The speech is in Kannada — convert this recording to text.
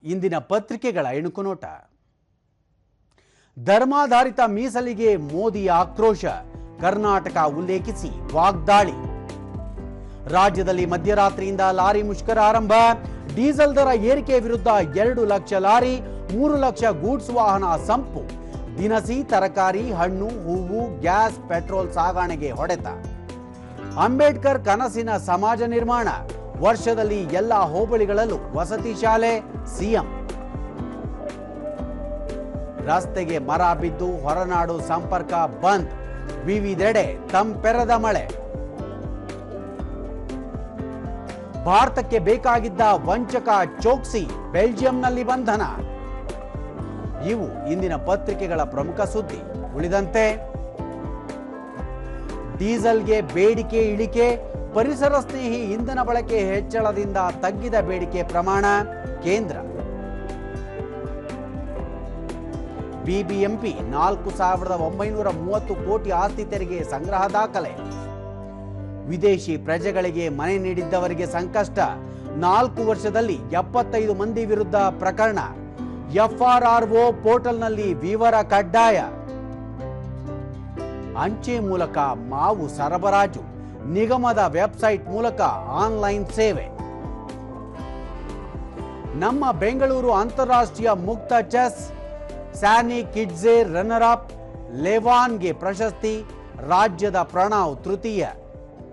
ಇಂದಿನ ಪತ್ರಿಕೆಗಳ ಇಣುಕುನೋಟ. ಧರ್ಮಾಧಾರಿತ ಮೀಸಲಿಗೆ ಮೋದಿ ಆಕ್ರೋಶ, ಕರ್ನಾಟಕ ಉಲ್ಲೇಖಿಸಿ ವಾಗ್ದಾಳಿ. ರಾಜ್ಯದಲ್ಲಿ ಮಧ್ಯರಾತ್ರಿಯಿಂದ ಲಾರಿ ಮುಷ್ಕರ ಆರಂಭ. ಡೀಸೆಲ್ ದರ ಏರಿಕೆ ವಿರುದ್ಧ 2 ಲಕ್ಷ ಲಾರಿ, 3 ಲಕ್ಷ ಗೂಡ್ಸ್ ವಾಹನ ಸಂಪು. ದಿನಸಿ, ತರಕಾರಿ, ಹಣ್ಣು, ಹೂವು, ಗ್ಯಾಸ್, ಪೆಟ್ರೋಲ್ ಸಾಗಣೆಗೆ ಹೊಡೆತ. ಅಂಬೇಡ್ಕರ್ ಕನಸಿನ ಸಮಾಜ ನಿರ್ಮಾಣ, ವರ್ಷದಲ್ಲಿ ಎಲ್ಲ ಹೋಬಳಿಗಳಲ್ಲೂ ವಸತಿ ಶಾಲೆ. ಸಿಎಂ. ರಸ್ತೆಗೆ ಮರ ಬಿದ್ದು ಹೊರನಾಡು ಸಂಪರ್ಕ ಬಂದ್, ವಿವಿಧೆಡೆ ತಂಪೆರೆದ ಮಳೆ. ಭಾರತಕ್ಕೆ ಬೇಕಾಗಿದ್ದ ವಂಚಕ ಚೋಕ್ಸಿ, ಬೆಲ್ಜಿಯಂನಲ್ಲಿ ಬಂಧನ. ಇವು ಇಂದಿನ ಪತ್ರಿಕೆಗಳ ಪ್ರಮುಖ ಸುದ್ದಿ. ಉಳಿದಂತೆ ಡೀಸೆಲ್ಗೆ ಬೇಡಿಕೆ ಇಳಿಕೆ, ಪರಿಸರ ಸ್ನೇಹಿ ಇಂಧನ ಬಳಕೆ ಹೆಚ್ಚಳದಿಂದ ತಗ್ಗಿದ ಬೇಡಿಕೆ ಪ್ರಮಾಣ. ಕೇಂದ್ರ. ಬಿಬಿಎಂಪಿ 4,930 ಕೋಟಿ ಆಸ್ತಿ ತೆರಿಗೆ ಸಂಗ್ರಹ ದಾಖಲೆ. ವಿದೇಶಿ ಪ್ರಜೆಗಳಿಗೆ ಮನೆ ನೀಡಿದ್ದವರಿಗೆ ಸಂಕಷ್ಟ, 4 ವರ್ಷದಲ್ಲಿ 75 ಮಂದಿ ವಿರುದ್ಧ ಪ್ರಕರಣ. ಎಫ್ಆರ್ಆರ್ಒ ಪೋರ್ಟಲ್ನಲ್ಲಿ ವಿವರ ಕಡ್ಡಾಯ. ಅಂಚೆ ಮೂಲಕ ಮಾವು ಸರಬರಾಜು, ನಿಗಮದ ವೆಬ್ಸೈಟ್ ಮೂಲಕ ಆನ್ಲೈನ್ ಸೇವೆ. ನಮ್ಮ ಬೆಂಗಳೂರು ಅಂತಾರಾಷ್ಟ್ರೀಯ ಮುಕ್ತ ಚೆಸ್, ಸ್ಯಾನಿ ಕಿಡ್ಜೆ ರನ್ನರ್ ಅಪ್, ಲೆವಾನ್ಗೆ ಪ್ರಶಸ್ತಿ, ರಾಜ್ಯದ ಪ್ರಣವ್ ತೃತೀಯ.